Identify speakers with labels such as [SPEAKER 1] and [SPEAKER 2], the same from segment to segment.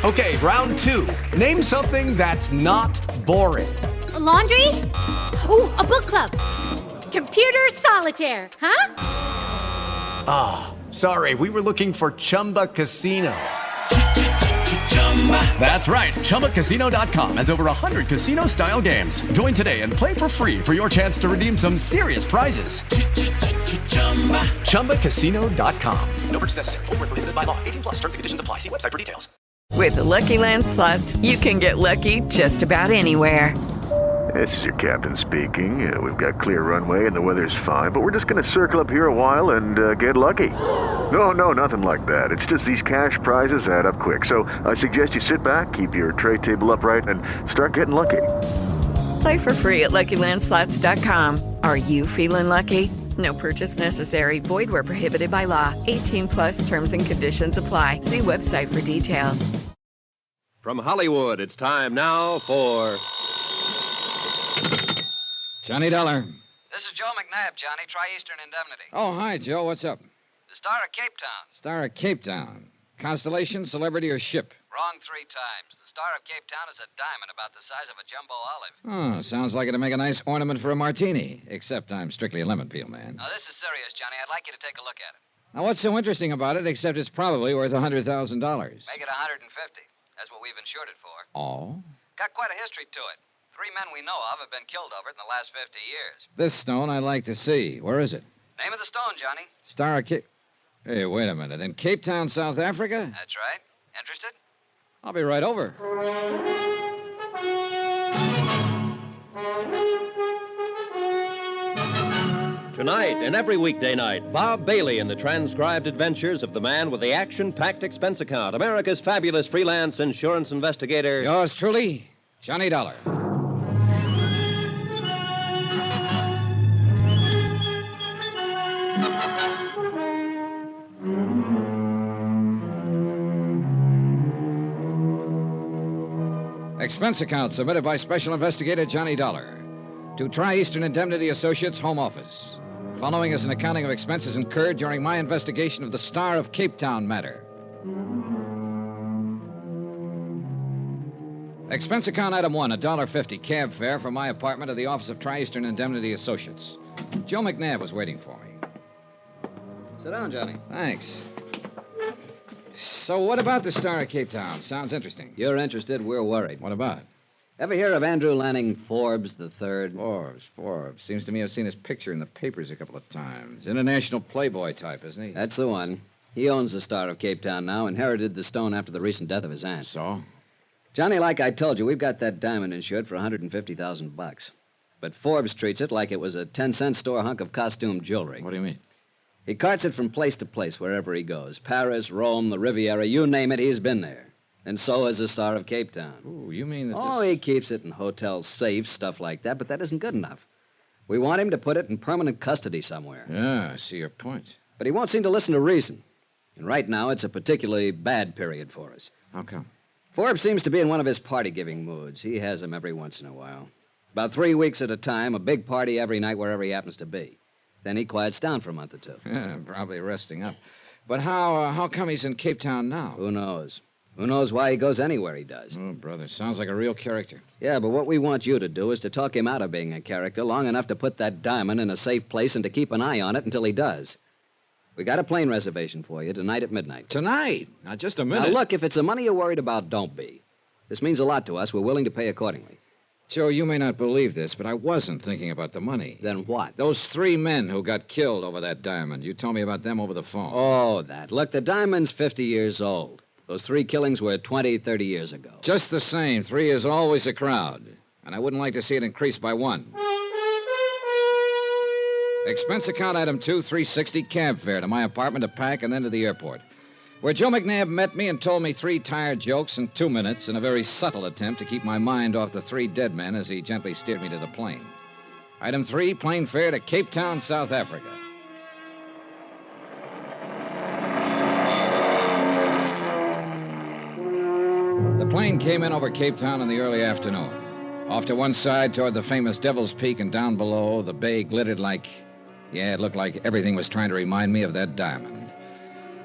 [SPEAKER 1] Okay, round 2. Name something that's not boring.
[SPEAKER 2] A laundry? Ooh, a book club. Computer solitaire, huh?
[SPEAKER 1] Ah, sorry, we were looking for Chumba Casino. That's right, ChumbaCasino.com has over 100 casino-style games. Join today and play for free for your chance to redeem some serious prizes. ChumbaCasino.com. No purchase necessary. Void where prohibited by law. 18 plus terms and conditions apply. See website for details.
[SPEAKER 3] With the Lucky Land Slots, you can get lucky just about anywhere.
[SPEAKER 4] This is your captain speaking. We've got clear runway and the weather's fine, but we're just going to circle up here a while and get lucky. No, nothing like that. It's just these cash prizes add up quick. So I suggest you sit back, keep your tray table upright, and start getting lucky.
[SPEAKER 3] Play for free at LuckyLandSlots.com. Are you feeling lucky? No purchase necessary. Void where prohibited by law. 18 plus terms and conditions apply. See website for details.
[SPEAKER 5] From Hollywood, it's time now for...
[SPEAKER 6] Johnny Dollar.
[SPEAKER 7] This is Joe McNabb, Johnny. Tri-Eastern Indemnity.
[SPEAKER 6] Oh, hi, Joe. What's up?
[SPEAKER 7] The Star of Cape Town.
[SPEAKER 6] Star of Cape Town. Constellation, celebrity, or ship?
[SPEAKER 7] Wrong 3 times. The Star of Cape Town is a diamond about the size of a jumbo olive.
[SPEAKER 6] Oh, sounds like it'd make a nice ornament for a martini. Except I'm strictly a lemon peel man.
[SPEAKER 7] Now, this is serious, Johnny. I'd like you to take a look at it.
[SPEAKER 6] Now, what's so interesting about it except it's probably worth $100,000?
[SPEAKER 7] Make it 150. That's what we've insured it for.
[SPEAKER 6] Oh?
[SPEAKER 7] Got quite a history to it. 3 men we know of have been killed over it in the last 50 years.
[SPEAKER 6] This stone I'd like to see. Where is it?
[SPEAKER 7] Name of the stone, Johnny.
[SPEAKER 6] Star of Cape... Hey, wait a minute. In Cape Town, South Africa?
[SPEAKER 7] That's right. Interested?
[SPEAKER 6] I'll be right over.
[SPEAKER 5] Tonight and every weekday night, Bob Bailey in the transcribed adventures of the man with the action-packed expense account, America's fabulous freelance insurance investigator.
[SPEAKER 6] Yours truly, Johnny Dollar. Expense account submitted by Special Investigator Johnny Dollar to Tri-Eastern Indemnity Associates, Home Office. Following is an accounting of expenses incurred during my investigation of the Star of Cape Town matter. Expense account item 1, $1.50 cab fare from my apartment to the office of Tri-Eastern Indemnity Associates. Joe McNabb was waiting for me.
[SPEAKER 8] Sit down, Johnny.
[SPEAKER 6] Thanks. So what about the Star of Cape Town? Sounds interesting.
[SPEAKER 8] You're interested, we're worried.
[SPEAKER 6] What about?
[SPEAKER 8] Ever hear of Andrew Lanning Forbes III?
[SPEAKER 6] Forbes. Seems to me I've seen his picture in the papers a couple of times. International playboy type, isn't he?
[SPEAKER 8] That's the one. He owns the Star of Cape Town now, inherited the stone after the recent death of his aunt.
[SPEAKER 6] So?
[SPEAKER 8] Johnny, like I told you, we've got that diamond insured for $150,000. But Forbes treats it like it was a 10-cent store hunk of costume jewelry.
[SPEAKER 6] What do you mean?
[SPEAKER 8] He carts it from place to place wherever he goes. Paris, Rome, the Riviera, you name it, he's been there. And so has the Star of Cape Town.
[SPEAKER 6] Ooh, you mean that
[SPEAKER 8] Oh, he keeps it in hotel safes, stuff like that, but that isn't good enough. We want him to put it in permanent custody somewhere.
[SPEAKER 6] Yeah, I see your point.
[SPEAKER 8] But he won't seem to listen to reason. And right now, it's a particularly bad period for us.
[SPEAKER 6] How come?
[SPEAKER 8] Forbes seems to be in one of his party-giving moods. He has them every once in a while. About 3 weeks at a time, a big party every night wherever he happens to be. Then he quiets down for a month or 2.
[SPEAKER 6] Yeah, probably resting up. But how come he's in Cape Town now?
[SPEAKER 8] Who knows? Who knows why he goes anywhere he does?
[SPEAKER 6] Oh, brother, sounds like a real character.
[SPEAKER 8] Yeah, but what we want you to do is to talk him out of being a character long enough to put that diamond in a safe place and to keep an eye on it until he does. We got a plane reservation for you tonight at midnight.
[SPEAKER 6] Tonight? Now, just a minute.
[SPEAKER 8] Now, look, if it's the money you're worried about, don't be. This means a lot to us. We're willing to pay accordingly.
[SPEAKER 6] Joe, you may not believe this, but I wasn't thinking about the money.
[SPEAKER 8] Then what?
[SPEAKER 6] Those 3 men who got killed over that diamond. You told me about them over the phone.
[SPEAKER 8] Oh, that. Look, the diamond's 50 years old. Those 3 killings were 20, 30 years ago.
[SPEAKER 6] Just the same, 3 is always a crowd. And I wouldn't like to see it increase by 1. Expense account item 2, $360 cab fare to my apartment to pack and then to the airport, where Joe McNabb met me and told me 3 tired jokes in 2 minutes in a very subtle attempt to keep my mind off the 3 dead men as he gently steered me to the plane. Item 3, plane fare to Cape Town, South Africa. The plane came in over Cape Town in the early afternoon. Off to one side toward the famous Devil's Peak, and down below, the bay glittered like... Yeah, it looked like everything was trying to remind me of that diamond.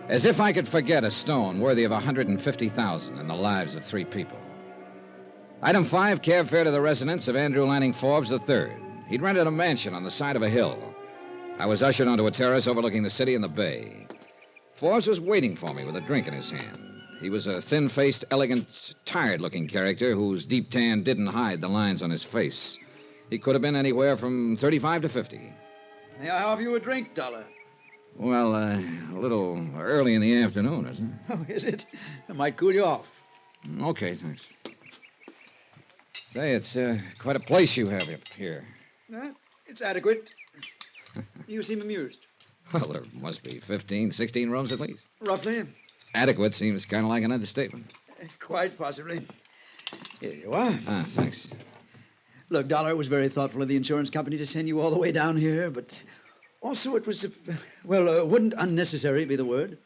[SPEAKER 6] As if I could forget a stone worthy of $150,000 in the lives of 3 people. Item 5, cab fare to the residence of Andrew Lanning Forbes III. He'd rented a mansion on the side of a hill. I was ushered onto a terrace overlooking the city and the bay. Forbes was waiting for me with a drink in his hand. He was a thin-faced, elegant, tired-looking character whose deep tan didn't hide the lines on his face. He could have been anywhere from 35 to 50.
[SPEAKER 9] May I offer you a drink, Dollar?
[SPEAKER 6] Well, a little early in the afternoon, isn't it?
[SPEAKER 9] Oh, is it? It might cool you off.
[SPEAKER 6] Okay, thanks. Say, it's quite a place you have up here.
[SPEAKER 9] It's adequate. You seem amused.
[SPEAKER 6] Well, there must be 15, 16 rooms at least.
[SPEAKER 9] Roughly.
[SPEAKER 6] Adequate seems kind of like an understatement.
[SPEAKER 9] Quite possibly. Here you are.
[SPEAKER 6] Ah, thanks.
[SPEAKER 9] Look, Dollar, it was very thoughtful of the insurance company to send you all the way down here, but also it was, wouldn't unnecessary be the word?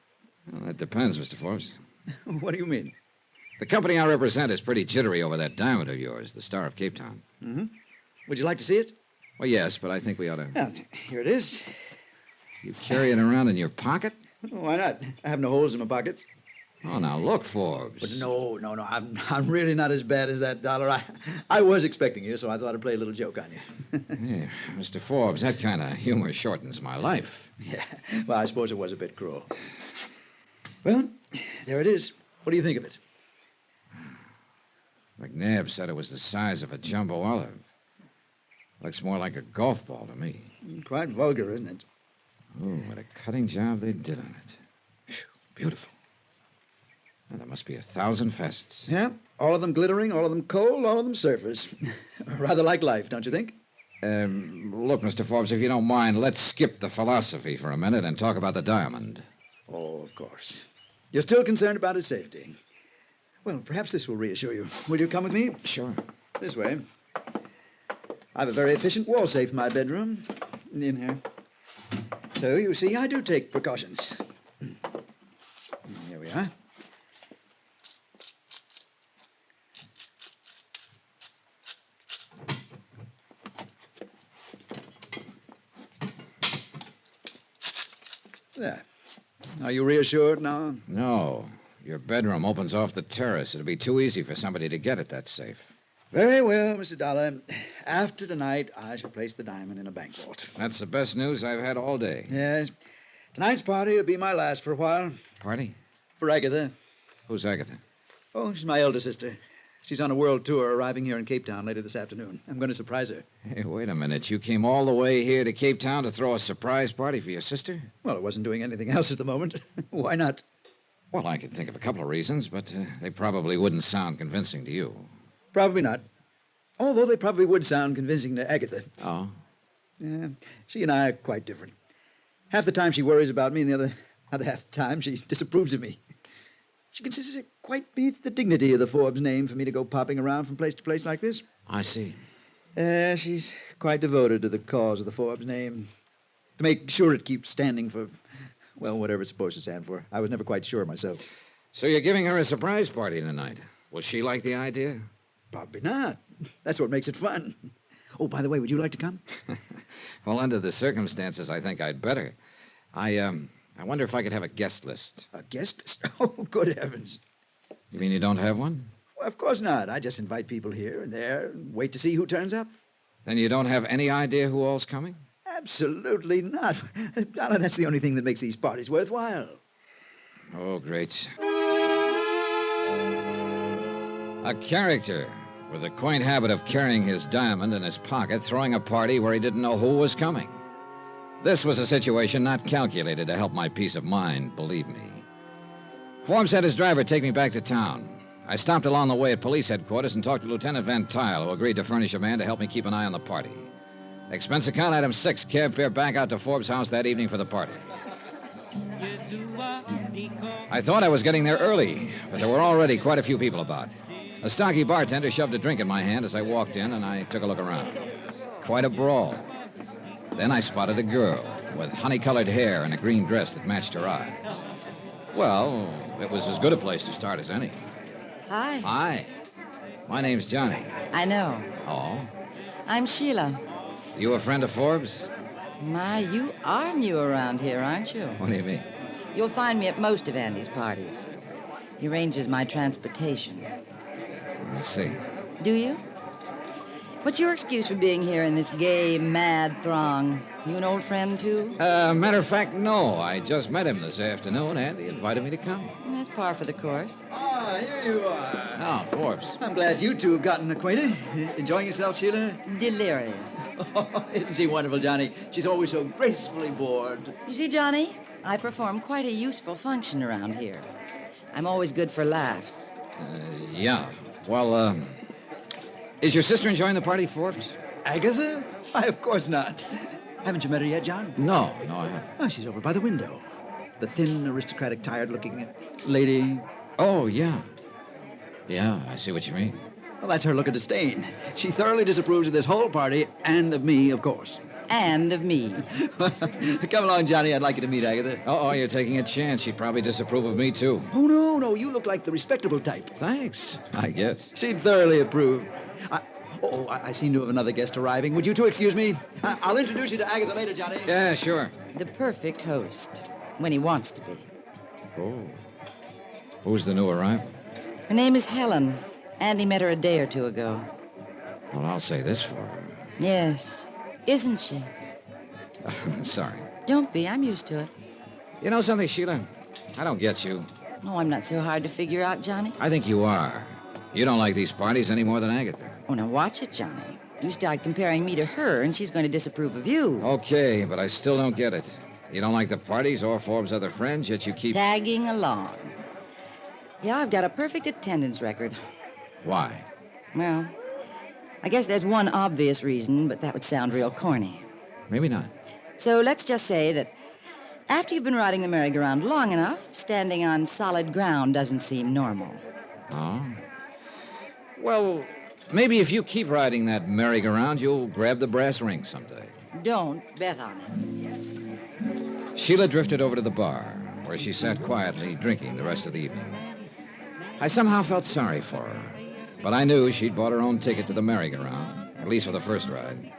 [SPEAKER 6] Well, that depends, Mr. Forbes.
[SPEAKER 9] What do you mean?
[SPEAKER 6] The company I represent is pretty jittery over that diamond of yours, the Star of Capetown.
[SPEAKER 9] Mm-hmm. Would you like to see it?
[SPEAKER 6] Well, yes, but I think we ought to...
[SPEAKER 9] Yeah, here it is.
[SPEAKER 6] You carry it around in your pocket?
[SPEAKER 9] Why not? I have no holes in my pockets.
[SPEAKER 6] Oh, now look, Forbes.
[SPEAKER 9] But no. I'm really not as bad as that, Dollar. I was expecting you, so I thought I'd play a little joke on you.
[SPEAKER 6] Yeah, Mr. Forbes, that kind of humor shortens my life.
[SPEAKER 9] Yeah, well, I suppose it was a bit cruel. Well, there it is. What do you think of it?
[SPEAKER 6] McNabb said it was the size of a jumbo olive. Looks more like a golf ball to me.
[SPEAKER 9] Quite vulgar, isn't it?
[SPEAKER 6] Oh, what a cutting job they did on it. Phew, beautiful. Well, there must be 1,000 facets.
[SPEAKER 9] Yeah, all of them glittering, all of them cold, all of them surfers. Rather like life, don't you think?
[SPEAKER 6] Look, Mr. Forbes, if you don't mind, let's skip the philosophy for a minute and talk about the diamond.
[SPEAKER 9] Oh, of course. You're still concerned about his safety. Well, perhaps this will reassure you. Will you come with me?
[SPEAKER 6] Sure.
[SPEAKER 9] This way. I have a very efficient wall safe in my bedroom. In here. So, you see, I do take precautions. Here we are. There. Are you reassured now?
[SPEAKER 6] No. Your bedroom opens off the terrace. It'll be too easy for somebody to get at that safe.
[SPEAKER 9] Very well, Mr. Dollar. After tonight, I shall place the diamond in a bank vault.
[SPEAKER 6] That's the best news I've had all day.
[SPEAKER 9] Yes. Tonight's party will be my last for a while.
[SPEAKER 6] Party?
[SPEAKER 9] For Agatha.
[SPEAKER 6] Who's Agatha?
[SPEAKER 9] Oh, she's my elder sister. She's on a world tour arriving here in Capetown later this afternoon. I'm going to surprise her.
[SPEAKER 6] Hey, wait a minute. You came all the way here to Capetown to throw a surprise party for your sister?
[SPEAKER 9] Well, I wasn't doing anything else at the moment. Why not?
[SPEAKER 6] Well, I could think of a couple of reasons, but they probably wouldn't sound convincing to you.
[SPEAKER 9] Probably not. Although they probably would sound convincing to Agatha.
[SPEAKER 6] Oh?
[SPEAKER 9] Yeah, she and I are quite different. Half the time she worries about me, and the other half the time she disapproves of me. She considers it quite beneath the dignity of the Forbes name for me to go popping around from place to place like this.
[SPEAKER 6] I see.
[SPEAKER 9] She's quite devoted to the cause of the Forbes name. To make sure it keeps standing for, well, whatever it's supposed to stand for. I was never quite sure myself.
[SPEAKER 6] So you're giving her a surprise party tonight. Will she like the idea?
[SPEAKER 9] Probably not. That's what makes it fun. Oh, by the way, would you like to come?
[SPEAKER 6] Well, under the circumstances, I think I'd better. I wonder if I could have a guest list.
[SPEAKER 9] A guest list? Oh, good heavens.
[SPEAKER 6] You mean you don't have one?
[SPEAKER 9] Well, of course not. I just invite people here and there and wait to see who turns up.
[SPEAKER 6] Then you don't have any idea who all's coming?
[SPEAKER 9] Absolutely not. Darling, that's the only thing that makes these parties worthwhile.
[SPEAKER 6] Oh, great. A character with a quaint habit of carrying his diamond in his pocket, throwing a party where he didn't know who was coming. This was a situation not calculated to help my peace of mind, believe me. Forbes had his driver take me back to town. I stopped along the way at police headquarters and talked to Lieutenant Van Tile, who agreed to furnish a man to help me keep an eye on the party. Expense account item 6, cab fare back out to Forbes' house that evening for the party. I thought I was getting there early, but there were already quite a few people about. A stocky bartender shoved a drink in my hand as I walked in, and I took a look around. Quite a brawl. Then I spotted a girl with honey-colored hair and a green dress that matched her eyes. Well, it was as good a place to start as any.
[SPEAKER 10] Hi.
[SPEAKER 6] Hi. My name's Johnny.
[SPEAKER 10] I know.
[SPEAKER 6] Oh?
[SPEAKER 10] I'm Sheila.
[SPEAKER 6] You a friend of Forbes?
[SPEAKER 10] My, you are new around here, aren't you?
[SPEAKER 6] What do you mean?
[SPEAKER 10] You'll find me at most of Andy's parties. He arranges my transportation.
[SPEAKER 6] I see.
[SPEAKER 10] Do you? What's your excuse for being here in this gay, mad throng? You an old friend, too?
[SPEAKER 6] Matter of fact, no. I just met him this afternoon, and he invited me to come.
[SPEAKER 10] That's par for the course.
[SPEAKER 9] Ah, here you are.
[SPEAKER 6] Oh, Forbes.
[SPEAKER 9] I'm glad you two have gotten acquainted. Enjoying yourself, Sheila?
[SPEAKER 10] Delirious.
[SPEAKER 9] Isn't she wonderful, Johnny? She's always so gracefully bored.
[SPEAKER 10] You see, Johnny, I perform quite a useful function around here. I'm always good for laughs.
[SPEAKER 6] Yeah. Well, is your sister enjoying the party, Forbes?
[SPEAKER 9] Agatha? Why, of course not. Haven't you met her yet, John?
[SPEAKER 6] No, I haven't.
[SPEAKER 9] Oh, she's over by the window. The thin, aristocratic, tired-looking lady.
[SPEAKER 6] Oh, yeah. Yeah, I see what you mean.
[SPEAKER 9] Well, that's her look of disdain. She thoroughly disapproves of this whole party, and of me, of course.
[SPEAKER 10] And of me.
[SPEAKER 9] Come along, Johnny. I'd like you to meet Agatha.
[SPEAKER 6] Oh, you're taking a chance. She'd probably disapprove of me, too.
[SPEAKER 9] Oh, no. You look like the respectable type.
[SPEAKER 6] Thanks, I guess.
[SPEAKER 9] She'd thoroughly approve. I seem to have another guest arriving. Would you two excuse me? I'll introduce you to Agatha later, Johnny.
[SPEAKER 6] Yeah, sure.
[SPEAKER 10] The perfect host, when he wants to be.
[SPEAKER 6] Oh. Who's the new arrival?
[SPEAKER 10] Her name is Helen. Andy met her a day or two ago.
[SPEAKER 6] Well, I'll say this for her.
[SPEAKER 10] Yes. Isn't she?
[SPEAKER 6] Sorry.
[SPEAKER 10] Don't be. I'm used to it.
[SPEAKER 6] You know something, Sheila? I don't get you.
[SPEAKER 10] Oh, I'm not so hard to figure out, Johnny.
[SPEAKER 6] I think you are. You don't like these parties any more than Agatha.
[SPEAKER 10] Oh, now watch it, Johnny. You start comparing me to her, and she's going to disapprove of you.
[SPEAKER 6] Okay, but I still don't get it. You don't like the parties or Forbes' other friends, yet you keep...
[SPEAKER 10] tagging along. Yeah, I've got a perfect attendance record.
[SPEAKER 6] Why?
[SPEAKER 10] Well, I guess there's one obvious reason, but that would sound real corny.
[SPEAKER 6] Maybe not.
[SPEAKER 10] So let's just say that after you've been riding the merry-go-round long enough, standing on solid ground doesn't seem normal.
[SPEAKER 6] Oh? Well, maybe if you keep riding that merry-go-round, you'll grab the brass ring someday.
[SPEAKER 10] Don't bet on it.
[SPEAKER 6] Sheila drifted over to the bar, where she sat quietly drinking the rest of the evening. I somehow felt sorry for her, but I knew she'd bought her own ticket to the merry-go-round, at least for the first ride.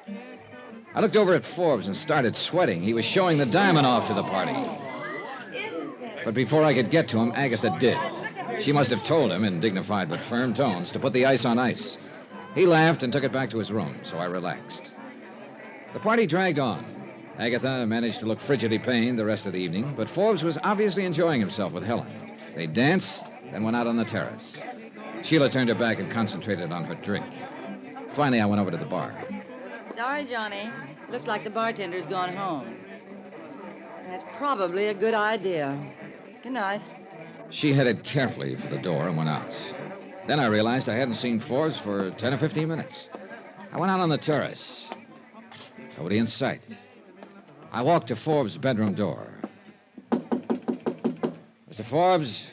[SPEAKER 6] I looked over at Forbes and started sweating. He was showing the diamond off to the party. But before I could get to him, Agatha did. She must have told him in dignified but firm tones to put the ice on ice. He laughed and took it back to his room, so I relaxed. The party dragged on. Agatha managed to look frigidly pained the rest of the evening, but Forbes was obviously enjoying himself with Helen. They danced, then went out on the terrace. Sheila turned her back and concentrated on her drink. Finally, I went over to the bar.
[SPEAKER 10] Sorry, Johnny. Looks like the bartender's gone home. That's probably a good idea. Good night.
[SPEAKER 6] She headed carefully for the door and went out. Then I realized I hadn't seen Forbes for 10 or 15 minutes. I went out on the terrace. Nobody in sight. I walked to Forbes' bedroom door. Mr. Forbes?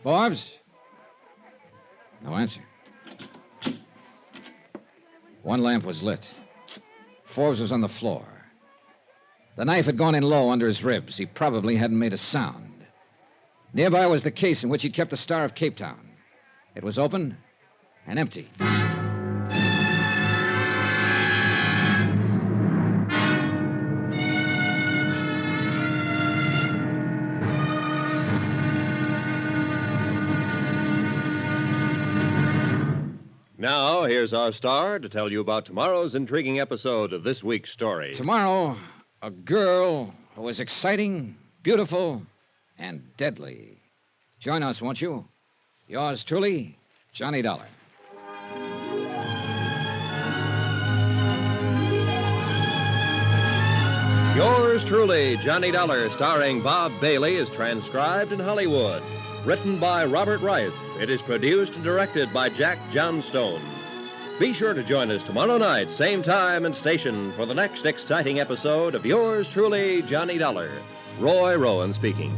[SPEAKER 6] Forbes? No answer. One lamp was lit. Forbes was on the floor. The knife had gone in low under his ribs. He probably hadn't made a sound. Nearby was the case in which he kept the Star of Capetown. It was open and empty.
[SPEAKER 5] Now, here's our star to tell you about tomorrow's intriguing episode of this week's story.
[SPEAKER 6] Tomorrow, a girl who was exciting, beautiful, and deadly. Join us, won't you? Yours truly, Johnny Dollar.
[SPEAKER 5] Yours truly, Johnny Dollar, starring Bob Bailey, is transcribed in Hollywood. Written by Robert Reif, it is produced and directed by Jack Johnstone. Be sure to join us tomorrow night, same time and station, for the next exciting episode of Yours truly, Johnny Dollar. Roy Rowan speaking.